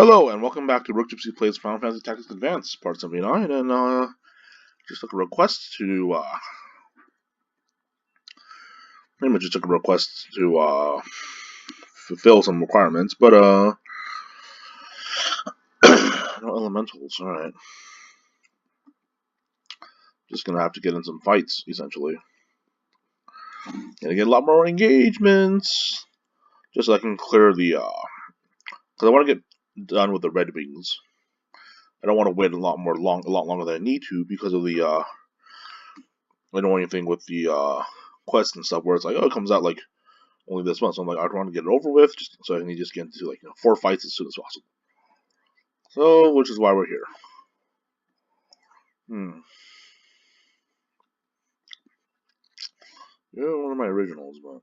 Hello and welcome back to RookGypsy Plays Final Fantasy Tactics Advance, Part 79, and just took a request to, pretty much just took a request to, fulfill some requirements, but, no elementals, alright. Just gonna have to get in some fights, essentially. Gonna get a lot more engagements, just so I can clear the, because I want to get done with the red wings. I don't want to wait a lot longer than I need to because of the, annoying thing with the, quests and stuff where it's like, oh, it comes out like only this month. So I'm like, I want to get it over with, just so I can just get into like 4 fights as soon as possible. So, which is why we're here. Yeah, one of my originals, but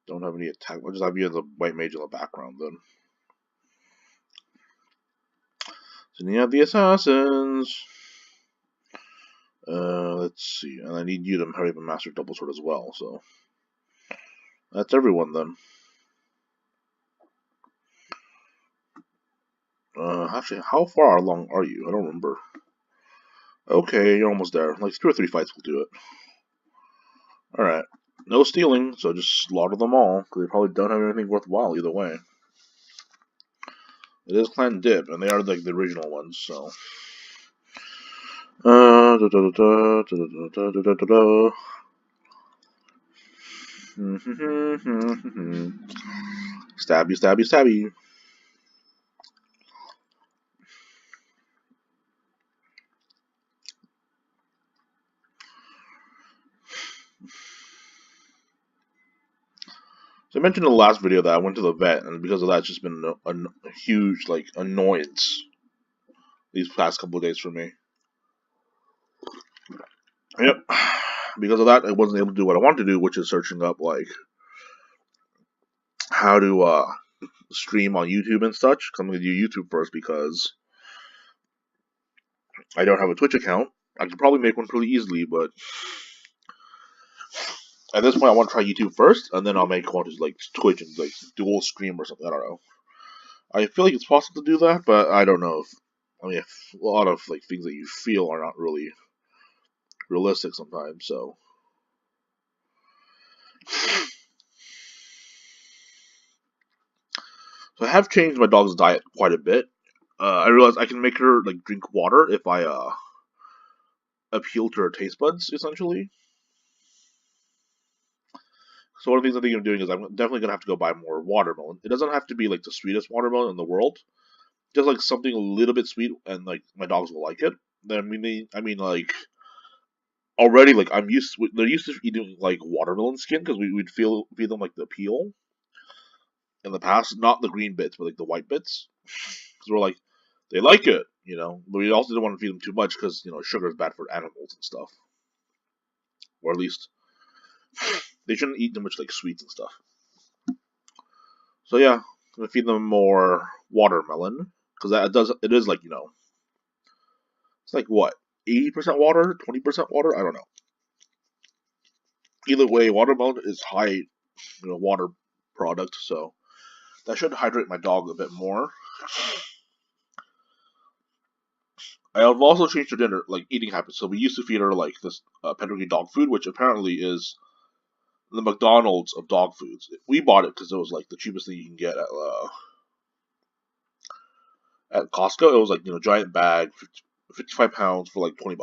don't have any attack. I'll just have you as a white mage in the background then. So then you have the assassins. Let's see, and I need you to hurry up and master double sword as well. So that's everyone then. Actually, how far along are you? I don't remember. Okay, you're almost there. Like 2 or 3 fights will do it. Alright. No stealing, so just slaughter them all, because they probably don't have anything worthwhile either way. It is Clan Dip, and they are like the original ones, so. Stabby, stabby, stabby. So I mentioned in the last video that I went to the vet, and because of that, it's just been a huge, like, annoyance these past couple of days for me. Yep. Because of that, I wasn't able to do what I wanted to do, which is searching up, like, how to, stream on YouTube and such. I'm going to do YouTube first because I don't have a Twitch account. I could probably make one pretty easily, but at this point, I want to try YouTube first, and then I'll make one to like Twitch and like dual stream or something. I don't know. I feel like it's possible to do that, but I don't know if. I mean, if a lot of like things that you feel are not really realistic sometimes. So I have changed my dog's diet quite a bit. I realized I can make her like drink water if I appeal to her taste buds, essentially. So one of the things I think I'm doing is I'm definitely gonna have to go buy more watermelon. It doesn't have to be like the sweetest watermelon in the world, just like something a little bit sweet, and like my dogs will like it. Then I mean like already like they're used to eating like watermelon skin because we'd feed them like the peel in the past, not the green bits but like the white bits, because we're like they like it, you know. But we also didn't want to feed them too much because you know sugar is bad for animals and stuff, or at least they shouldn't eat too much like sweets and stuff. So yeah, I'm gonna feed them more watermelon because it is like it's like what 80% water, 20% water. I don't know. Either way, watermelon is high, water product, so that should hydrate my dog a bit more. I have also changed her dinner, like eating habits. So we used to feed her like this pedigree dog food, which apparently is the McDonald's of dog foods. We bought it because it was like the cheapest thing you can get at Costco. It was like giant bag, 55 pounds for like $20.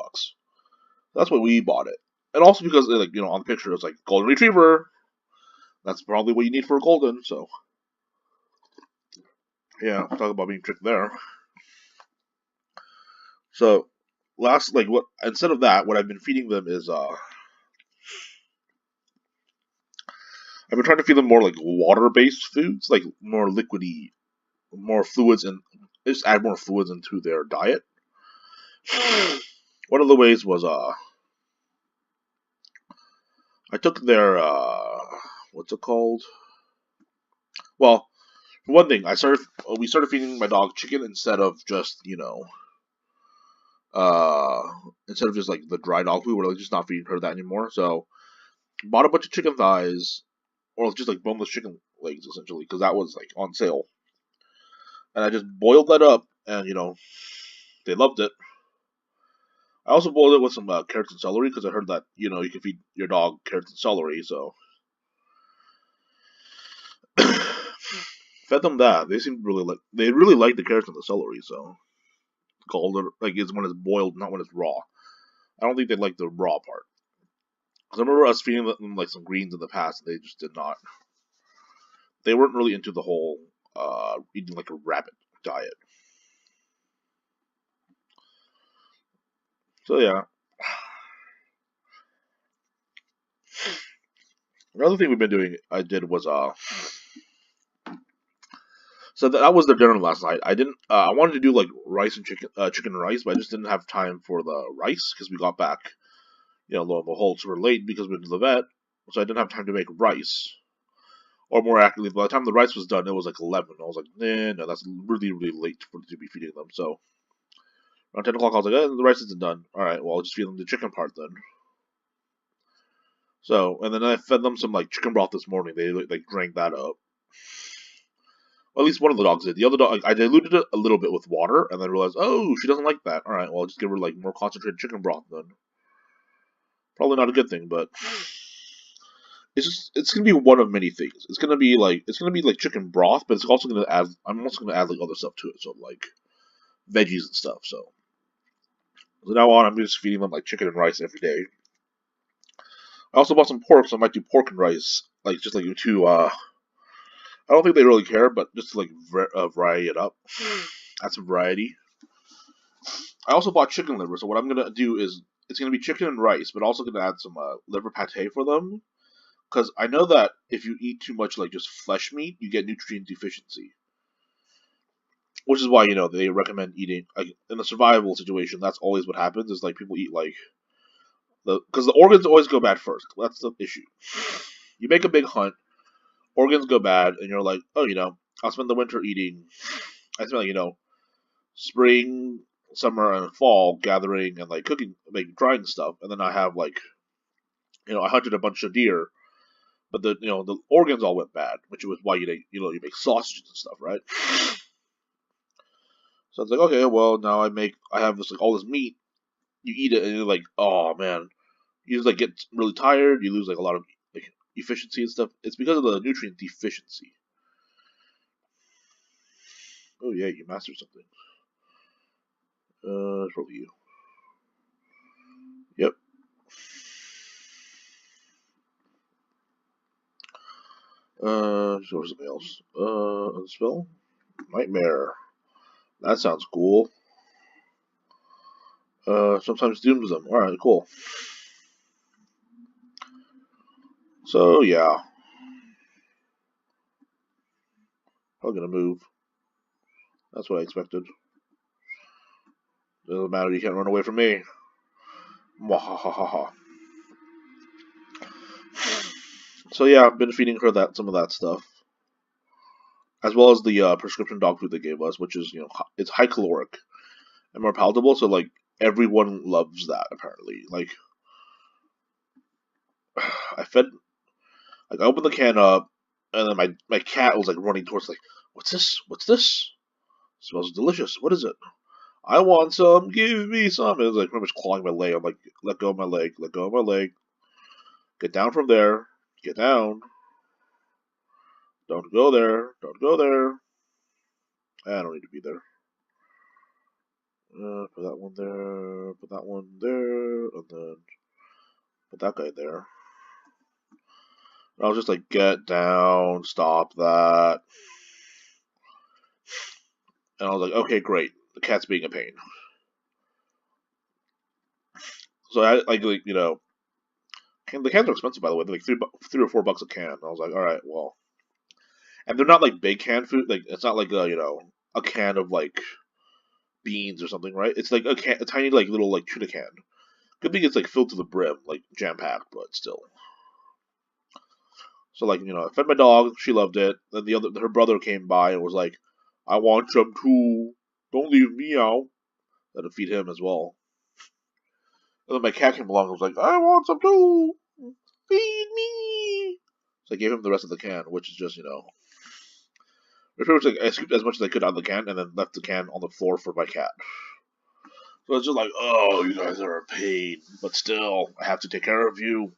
That's why we bought it, and also because like on the picture it's like golden retriever. That's probably what you need for a golden. So yeah, talk about being tricked there. So what instead of that, what I've been feeding them is I've been trying to feed them more like water-based foods, like more liquidy, more fluids, and just add more fluids into their diet. One of the ways was I took their what's it called? Well, for one thing, we started feeding my dog chicken instead of just instead of just like the dry dog food. We're like just not feeding her that anymore. So bought a bunch of chicken thighs, or just like boneless chicken legs essentially, because that was like on sale. And I just boiled that up, and they loved it. I also boiled it with some carrots and celery because I heard that you can feed your dog carrots and celery. So fed them that. They really like the carrots and the celery. So called it like it's when it's boiled, not when it's raw. I don't think they like the raw part. Because I remember us feeding them like some greens in the past, and they just did not. They weren't really into the whole eating like a rabbit diet. So yeah. Another thing we've been doing, I did was so that was the dinner last night. I didn't. I wanted to do like rice and chicken and rice, but I just didn't have time for the rice because we got back, lo and behold, super late because we went to the vet, so I didn't have time to make rice. Or more accurately, by the time the rice was done, it was like 11. I was like, nah, no, that's really, really late to be feeding them. So around 10 o'clock, I was like, the rice isn't done. All right, well, I'll just feed them the chicken part then. So, and then I fed them some like chicken broth this morning. They like drank that up. Well, at least one of the dogs did. The other dog, I diluted it a little bit with water, and then realized, oh, she doesn't like that. All right, well, I'll just give her like more concentrated chicken broth then. Probably not a good thing, but it's gonna be one of many things. It's gonna be like chicken broth, but it's also gonna add. I'm also gonna add like other stuff to it, so like veggies and stuff. So now on, I'm just feeding them like chicken and rice every day. I also bought some pork, so I might do pork and rice, like just like two. I don't think they really care, but just to like vary it up, add some variety. I also bought chicken liver, so what I'm gonna do is it's gonna be chicken and rice, but also gonna add some liver pate for them, because I know that if you eat too much like just flesh meat, you get nutrient deficiency. Which is why they recommend eating like in a survival situation. That's always what happens. Is like people eat like because the organs always go bad first. That's the issue. You make a big hunt, organs go bad, and you're like, oh, I'll spend the winter eating. I spend like spring, summer, and fall gathering and like cooking, like drying stuff, and then I have like I hunted a bunch of deer, but the organs all went bad, which was why you make sausages and stuff, right? So it's like, okay, well now I have this like all this meat. You eat it and you're like, oh man, you just like get really tired. You lose like a lot of like efficiency and stuff. It's because of the nutrient deficiency. Oh yeah, you mastered something. It's probably you. Yep. So something else. Spell nightmare. That sounds cool. Sometimes dooms them. All right, cool. So yeah, probably gonna move. That's what I expected. Doesn't matter. You can't run away from me. Mwahahaha. So yeah, I've been feeding her some of that stuff, as well as the prescription dog food they gave us, which is it's high caloric and more palatable. So like everyone loves that apparently. Like I fed, like I opened the can up, and then my cat was like running towards like, what's this? What's this? It smells delicious. What is it? I want some. Give me some. It was like pretty much clawing my leg. I'm like, let go of my leg. Let go of my leg. Get down from there. Get down. Don't go there. Don't go there. I don't need to be there. Put that one there. Put that one there. And then put that guy there. And I was just like, get down. Stop that. And I was like, okay, great. The cat's being a pain. So I like the cans are expensive, by the way. They're like $3 or $4 a can. And I was like, all right, well, and they're not like big can food. Like it's not like a can of like beans or something, right? It's like a tiny like little like tuna can. Good thing it's like filled to the brim, like jam packed, but still. So like I fed my dog. She loved it. Then her brother came by and was like, I want some too. Don't leave me out. Had to feed him as well. And then my cat came along and was like, I want some too. Feed me. So I gave him the rest of the can, which is just, pretty much like I scooped as much as I could out of the can and then left the can on the floor for my cat. So it's just like, oh, you guys are a pain, but still, I have to take care of you.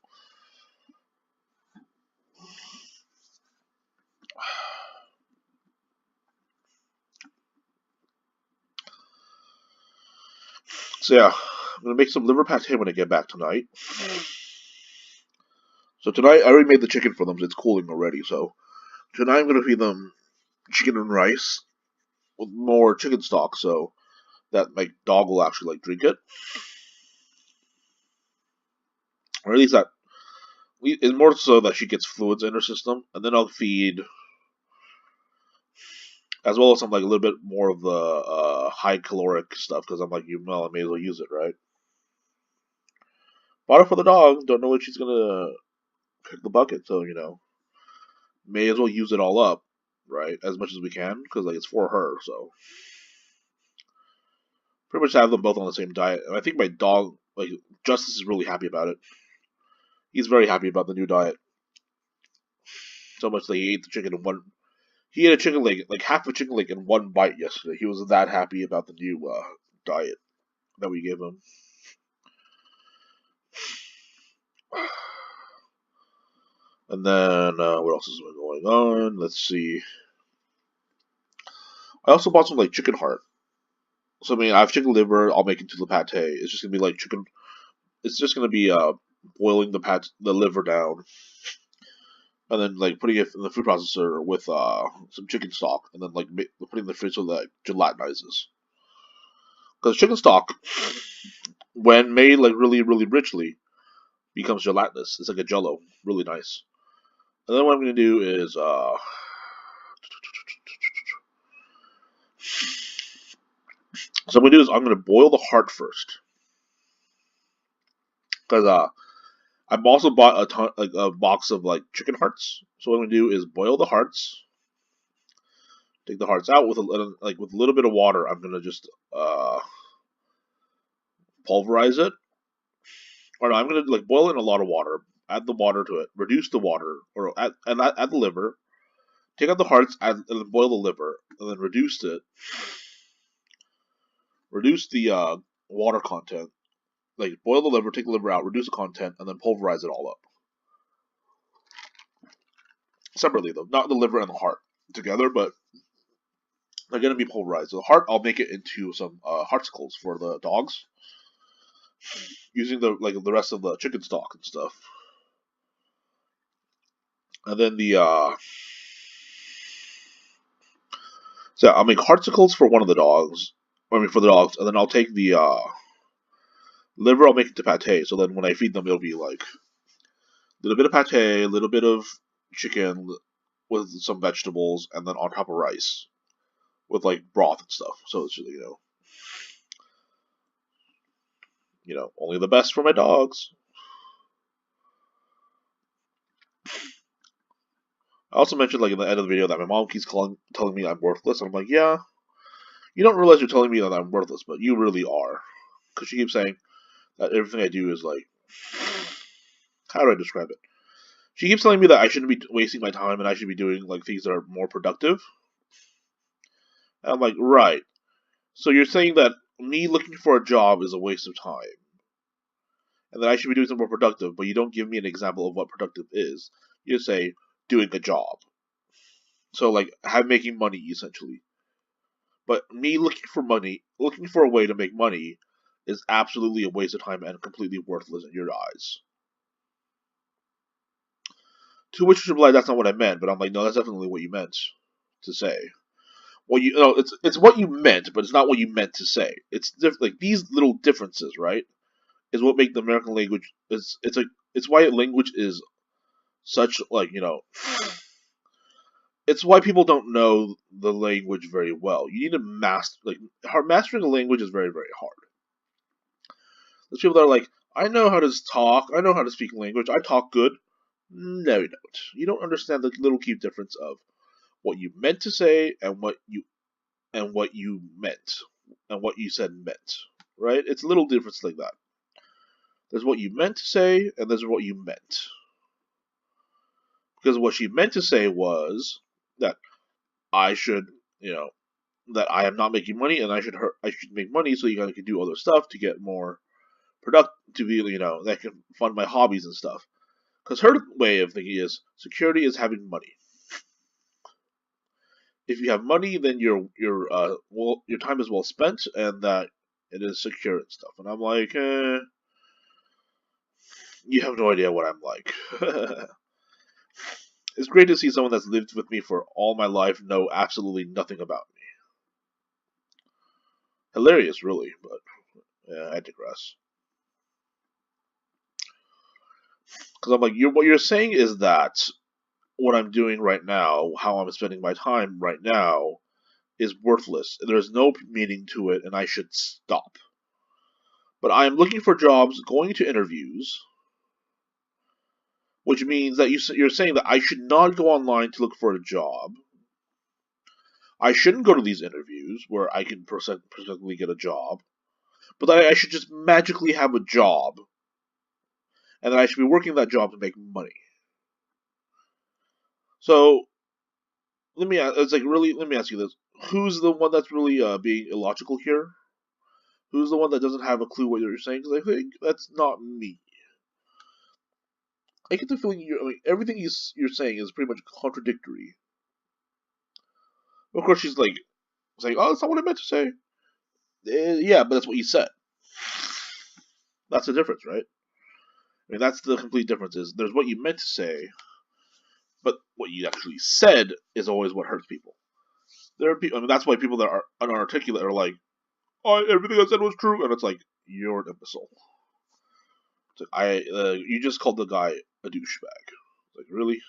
So yeah, I'm gonna make some liver pate when I get back tonight. So tonight, I already made the chicken for them, so it's cooling already. So tonight, I'm gonna feed them chicken and rice with more chicken stock, so that my dog will actually like drink it, or at least that it's more so that she gets fluids in her system, and then I'll feed as well as some like a little bit more of the high caloric stuff because I'm like, I may as well use it, right? Bought it for the dog. Don't know when she's gonna pick the bucket, so may as well use it all up, right? As much as we can because like it's for her, so pretty much have them both on the same diet. And I think my dog, like Justice, is really happy about it. He's very happy about the new diet. So much that he ate the chicken in one. He ate a chicken leg, like half a chicken leg, in one bite yesterday. He was that happy about the new diet that we gave him. And then what else is going on? Let's see. I also bought some like chicken heart. So I mean, I have chicken liver. I'll make it into the pate. It's just gonna be like chicken. It's just gonna be boiling the liver down, and then like putting it in the food processor with some chicken stock, and then like putting it in the fridge so that it gelatinizes. Because chicken stock, when made like really really richly, becomes gelatinous. It's like a jello, really nice. And then what I'm gonna do is so I'm gonna do is I'm gonna boil the heart first, because I've also bought a ton like a box of like chicken hearts. So what I'm gonna do is boil the hearts, take the hearts out with with a little bit of water. I'm gonna just pulverize it, or no, I'm gonna like boil it in a lot of water. Add the water to it, reduce the water, or add the liver. Take out the hearts, and then boil the liver, and then reduce it. Reduce the water content. Like boil the liver, take the liver out, reduce the content, and then pulverize it all up separately though, not the liver and the heart together, but they're gonna be pulverized. So the heart, I'll make it into some heartsicles for the dogs, using the rest of the chicken stock and stuff. And then so I'll make heartsicles for one of the dogs. I mean for the dogs, and then I'll take the liver. I'll make it to pate. So then when I feed them, it'll be like a little bit of pate, a little bit of chicken with some vegetables, and then on top of rice with like broth and stuff. So it's only the best for my dogs. I also mentioned like in the end of the video that my mom keeps telling me I'm worthless. And I'm like, yeah, you don't realize you're telling me that I'm worthless, but you really are, because she keeps saying that everything I do is like, how do I describe it? She keeps telling me that I shouldn't be wasting my time and I should be doing like things that are more productive. And I'm like, right. So you're saying that me looking for a job is a waste of time, and that I should be doing something more productive, but you don't give me an example of what productive is. You just say doing a job. So like making money essentially. But me looking for money, looking for a way to make money, is absolutely a waste of time and completely worthless in your eyes. To which she replied, "That's not what I meant." But I'm like, no, that's definitely what you meant to say. Well, it's what you meant, but it's not what you meant to say. It's like these little differences, right? Is what make the American language it's why language is such it's why people don't know the language very well. You need to mastering a language is very very hard. There's people that are like, I know how to talk, I know how to speak language, I talk good. No, you don't. You don't understand the little key difference of what you meant to say and what you meant and what you said meant. Right? It's a little difference like that. There's what you meant to say, and there's what you meant. Because what she meant to say was that I should, you know, that I am not making money, and I should make money so you guys can do other stuff to get more product to be, that can fund my hobbies and stuff. Because her way of thinking is security is having money. If you have money, then your time is well spent, and that it is secure and stuff. And I'm like, you have no idea what I'm like. It's great to see someone that's lived with me for all my life know absolutely nothing about me. Hilarious, really, but yeah, I digress. Because I'm like, what you're saying is that what I'm doing right now, how I'm spending my time right now, is worthless. There's no meaning to it, and I should stop. But I am looking for jobs, going to interviews, which means that you're saying that I should not go online to look for a job. I shouldn't go to these interviews where I can perfectly get a job, but that I should just magically have a job, and that I should be working that job to make money. So let me ask you this: who's the one that's really being illogical here? Who's the one that doesn't have a clue what you're saying? Because I think that's not me. I get the feeling everything you're saying is pretty much contradictory. Of course, she's like saying, "Oh, that's not what I meant to say." Yeah, but that's what you said. That's the difference, right? I mean, that's the complete difference. Is there's what you meant to say, but what you actually said is always what hurts people. There are people. I mean, that's why people that are unarticulate are like, "Oh, everything I said was true," and it's like you're an imbecile. It's like you just called the guy a douchebag. Like, really?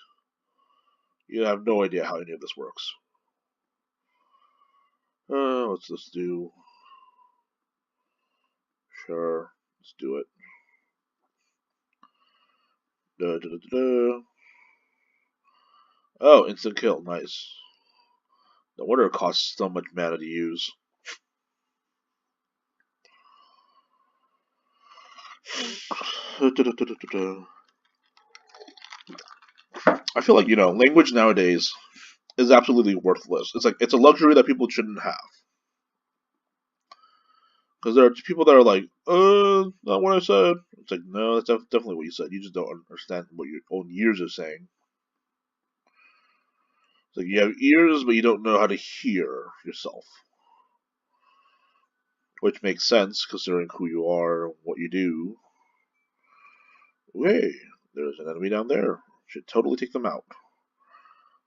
You have no idea how any of this works. Let's just do. Sure, let's do it. Da, da, da, da. Oh, instant kill, nice. No wonder it costs so much mana to use. I feel like, language nowadays is absolutely worthless. It's like, it's a luxury that people shouldn't have. Because there are people that are like, not what I said. It's like, no, that's definitely what you said. You just don't understand what your own ears are saying. It's like you have ears, but you don't know how to hear yourself. Which makes sense, considering who you are and what you do. Hey, there's an enemy down there. Should totally take them out.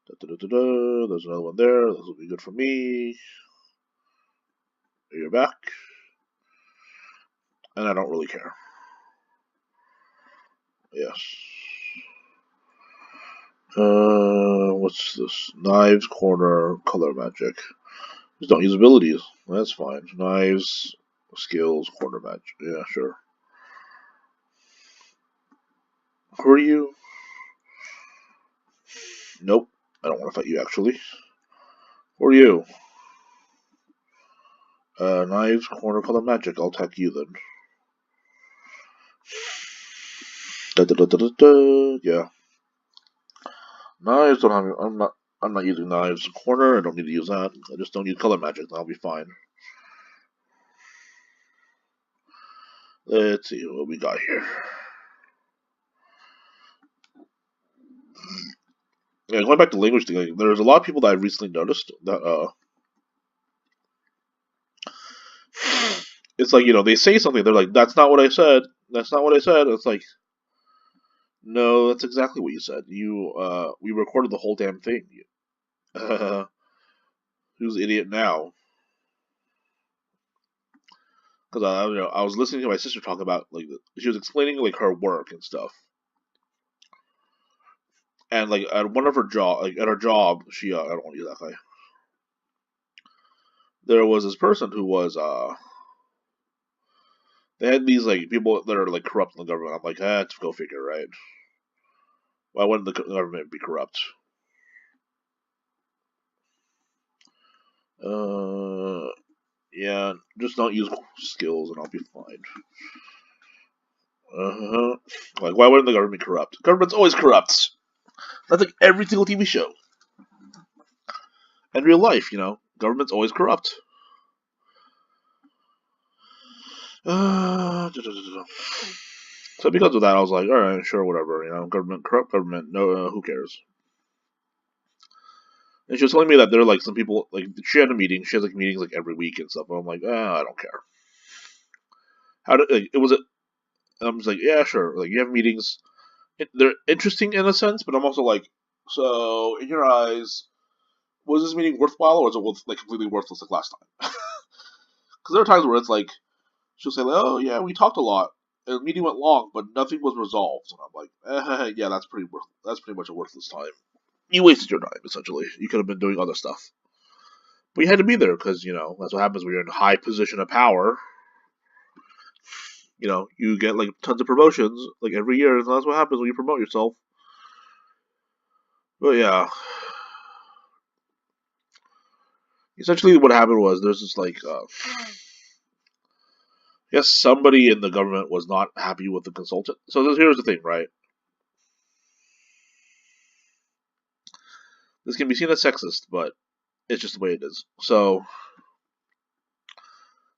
Da, da, da, da, da. There's another one there. This will be good for me. You're back. And I don't really care. Yes. What's this? Knives, corner, color magic. Just don't use abilities. That's fine. Knives, skills, corner magic. Yeah, sure. Who are you? Nope. I don't want to fight you, actually. Who are you? Knives, corner, color magic. I'll attack you then. Da, da, da, da, da, da. Yeah. Knives don't have. I'm not using knives. Corner. I don't need to use that. I just don't use color magic. I'll be fine. Let's see what we got here. Yeah, going back to language thing, there's a lot of people that I've recently noticed that it's like, they say something, they're like, "That's not what I said. That's not what I said." It's like, no, that's exactly what you said. We recorded the whole damn thing. Who's the idiot now? Because I was listening to my sister talk about she was explaining like her work and stuff, and like at one of her job, like at her job, she I don't want to use that guy. There was this person who was they had these like people that are like corrupt in the government. I'm like, go figure, right? Why wouldn't the government be corrupt? Yeah, just don't use skills and I'll be fine. Like, why wouldn't the government be corrupt? Government's always corrupt. That's like every single TV show. And real life, government's always corrupt. So because of that, I was like, all right, sure, whatever. Government, corrupt government. No, who cares? And she was telling me that there are like some people, like she had a meeting. She has like meetings like every week and stuff. And I'm like, I don't care. How did like, it was? I'm just like, yeah, sure. Like you have meetings. They're interesting in a sense, but I'm also like, so in your eyes, was this meeting worthwhile or was it like completely worthless like last time? Because there are times where it's like she'll say, like, oh yeah, we talked a lot. And the meeting went long, but nothing was resolved. And I'm like, yeah, that's pretty much a worthless time. You wasted your time essentially. You could have been doing other stuff. But you had to be there because that's what happens when you're in a high position of power. You get like tons of promotions like every year, and that's what happens when you promote yourself. But yeah, essentially what happened was there's this like, I guess somebody in the government was not happy with the consultant. So here's the thing, right? This can be seen as sexist, but it's just the way it is. So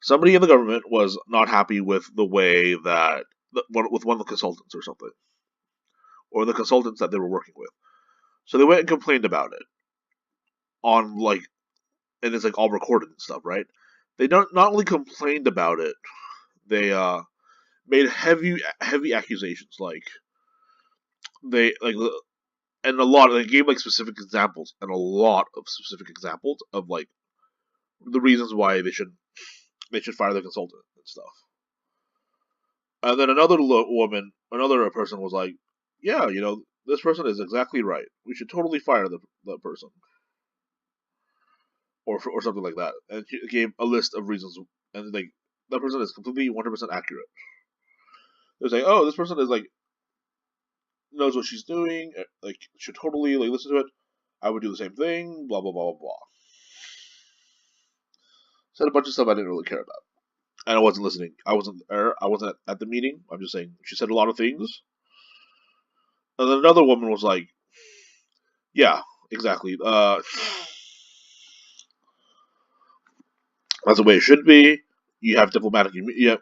somebody in the government was not happy with the way that with one of the consultants or something, or the consultants that they were working with. So they went and complained about it on like, and it's like all recorded and stuff, right? They not only complained about it, they made heavy accusations, like they like, and a lot. They gave like specific examples and a lot of specific examples of like the reasons why they should fire the consultant and stuff. And then another person was like, yeah, this person is exactly right. We should totally fire the person, or something like that. And she gave a list of reasons, and like that person is completely 100% accurate. They was like, oh, this person is like knows what she's doing, like should totally like listen to it. I would do the same thing. Blah blah blah blah blah. Said a bunch of stuff I didn't really care about, and I wasn't listening. I wasn't there. I wasn't at the meeting. I'm just saying she said a lot of things. And then another woman was like, yeah, exactly. That's the way it should be. You have diplomatic. You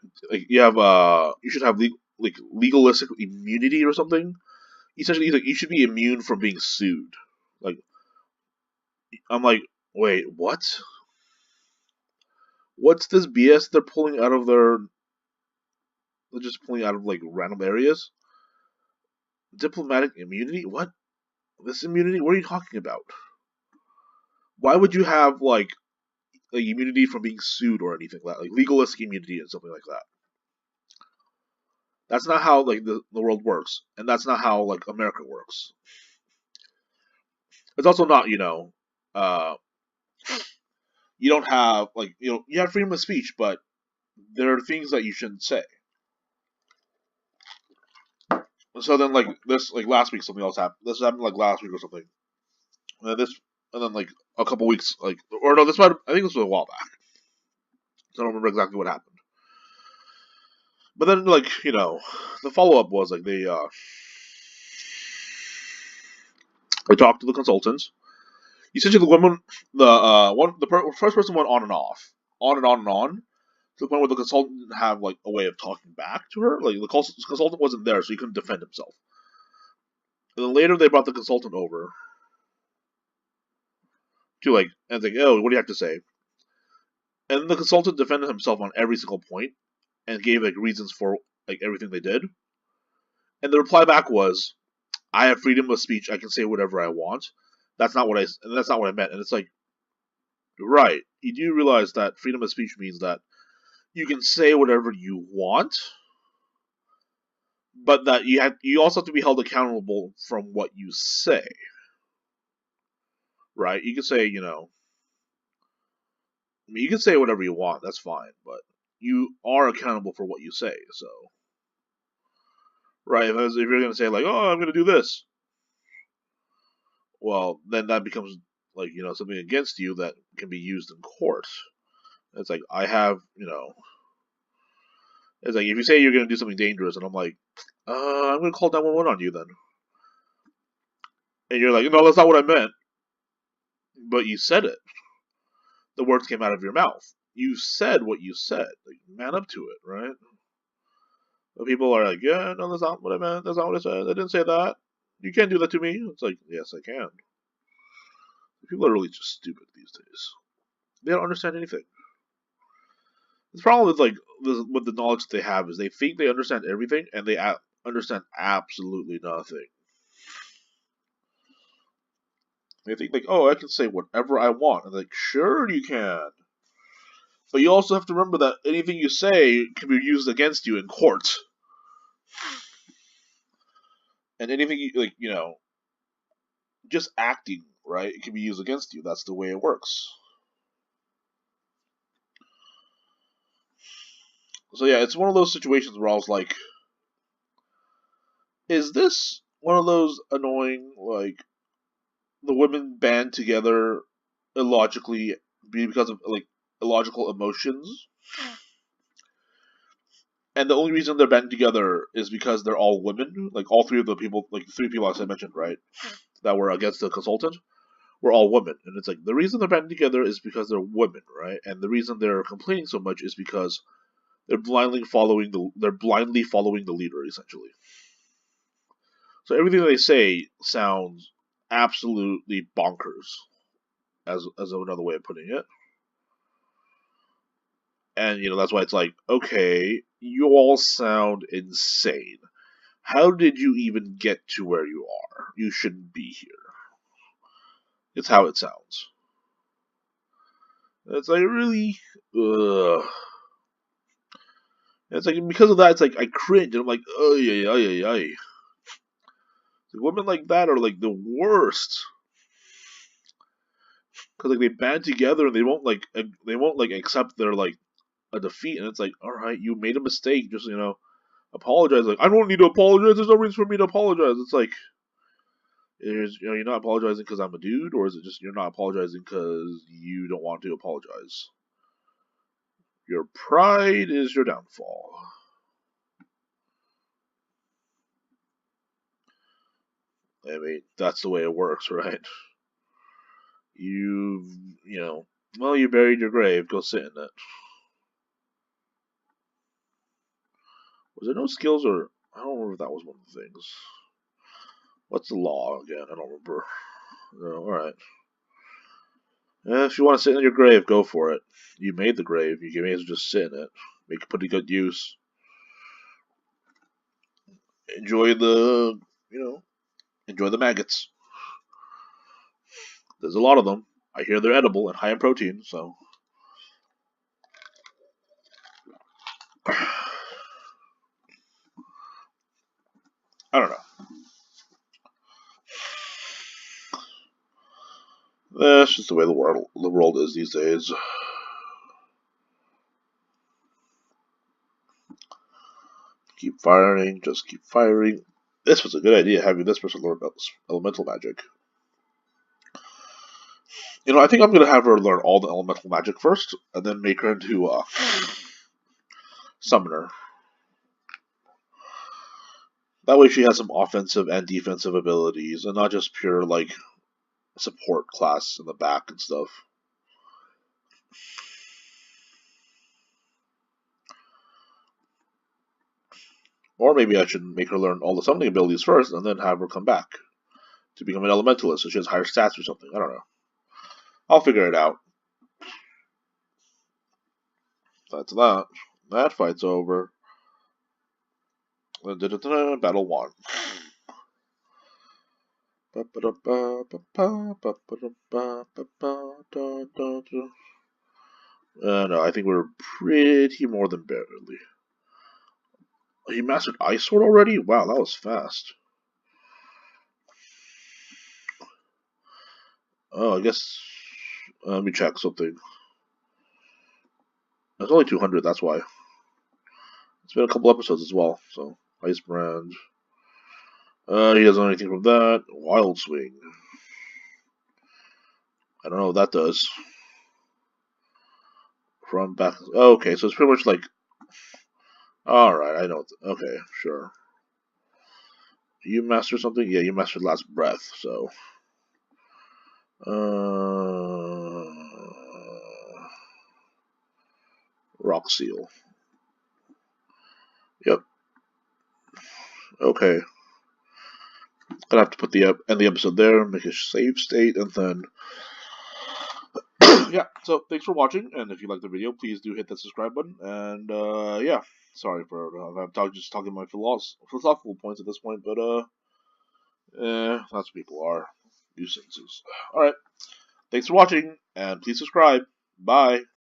should have legalistic immunity or something. Essentially, like, you should be immune from being sued. Like I'm like, wait, what? What's this BS they're pulling out of their? They're just pulling out of like random areas. Diplomatic immunity? What? This immunity? What are you talking about? Why would you have like immunity from being sued or anything like that? Like legalistic immunity and something like that. That's not how like the world works, and that's not how like America works. It's also not uh, you don't have like you have freedom of speech, but there are things that you shouldn't say. So then like this like last week something else happened. This happened like last week or something. And then like a couple weeks like or no I think this was a while back. So I don't remember exactly what happened. But then like the follow up was like they talked to the consultants. Essentially, the woman, first person went on and off, on and on and on, to the point where the consultant didn't have like a way of talking back to her. Like the consultant wasn't there, so he couldn't defend himself. And then later they brought the consultant over to and it's like, oh, what do you have to say? And the consultant defended himself on every single point and gave like reasons for like everything they did. And the reply back was, I have freedom of speech. I can say whatever I want. That's not what I meant. And it's like, right. You do realize that freedom of speech means that you can say whatever you want, but that you also have to be held accountable from what you say. Right? You can say, you can say whatever you want, that's fine, but you are accountable for what you say, so right, if you're gonna say like, oh, I'm gonna do this, well then that becomes like, something against you that can be used in court. It's like it's like if you say you're gonna do something dangerous and I'm like, I'm gonna call 911 on you then. And you're like, no, that's not what I meant. But you said it. The words came out of your mouth. You said what you said. Like, man up to it, right? But people are like, yeah, no, that's not what I meant. That's not what I said. I didn't say that. You can't do that to me. It's like, yes, I can. People are really just stupid these days. They don't understand anything. The problem with with the knowledge that they have is they think they understand everything and they understand absolutely nothing. They think like, oh, I can say whatever I want. And like, sure you can. But you also have to remember that anything you say can be used against you in court. And anything just acting, right? It can be used against you. That's the way it works. So yeah, it's one of those situations where I was like, is this one of those annoying, like, the women band together illogically because of, like, illogical emotions? And the only reason they're banding together is because they're all women? Like, all three of the people, like, the three people I mentioned, right? That were against the consultant were all women. And it's like, the reason they're banding together is because they're women, right? And the reason they're complaining so much is because they're blindly following the leader, essentially. So everything they say sounds absolutely bonkers, as another way of putting it. And that's why it's like, okay, you all sound insane. How did you even get to where you are? You shouldn't be here. It's how it sounds. It's like, really, ugh. And it's like, because of that, it's like I cringe and I'm like, oh yeah, yeah, yeah, yeah. Women like that are like the worst. Because like they band together and they won't accept their like a defeat, and it's like, all right, you made a mistake, just apologize. Like, I don't need to apologize. There's no reason for me to apologize. It's like, you're not apologizing because I'm a dude, or is it just you're not apologizing because you don't want to apologize? Your pride is your downfall. I mean, that's the way it works, right? Well, you buried your grave. Go sit in it. Was there no skills, or I don't remember if that was one of the things. What's the law again? I don't remember. No, all right. If you want to sit in your grave, go for it. You made the grave. You may as well just sit in it. Make it pretty good use. Enjoy enjoy the maggots. There's a lot of them. I hear they're edible and high in protein, so. I don't know. That's just the way the world is these days. Keep firing, just keep firing. This was a good idea, having this person learn elemental magic. I think I'm going to have her learn all the elemental magic first, and then make her into a summoner. That way she has some offensive and defensive abilities, and not just pure, like, support class in the back and stuff. Or maybe I should make her learn all the summoning abilities first, and then have her come back to become an elementalist, so she has higher stats or something. I don't know. I'll figure it out. That's that. That fight's over. Battle 1. No, I think we're pretty more than barely. He mastered Ice Sword already? Wow, that was fast. Oh, I guess. Let me check something. It's only 200, that's why. It's been a couple episodes as well, so. Ice Brand. He doesn't know anything from that. Wild Swing. I don't know what that does. From back. Oh, okay, so it's pretty much like. Alright, I know. Okay, sure. You mastered something? Yeah, you mastered Last Breath, so. Rock Seal. Yep. Okay. Gonna have to put end the episode there, make a save state, and then yeah. So thanks for watching, and if you like the video, please do hit that subscribe button. And yeah, sorry for I'm just talking my philosophical points at this point, but lots of people are nuisances. All right. Thanks for watching, and please subscribe. Bye.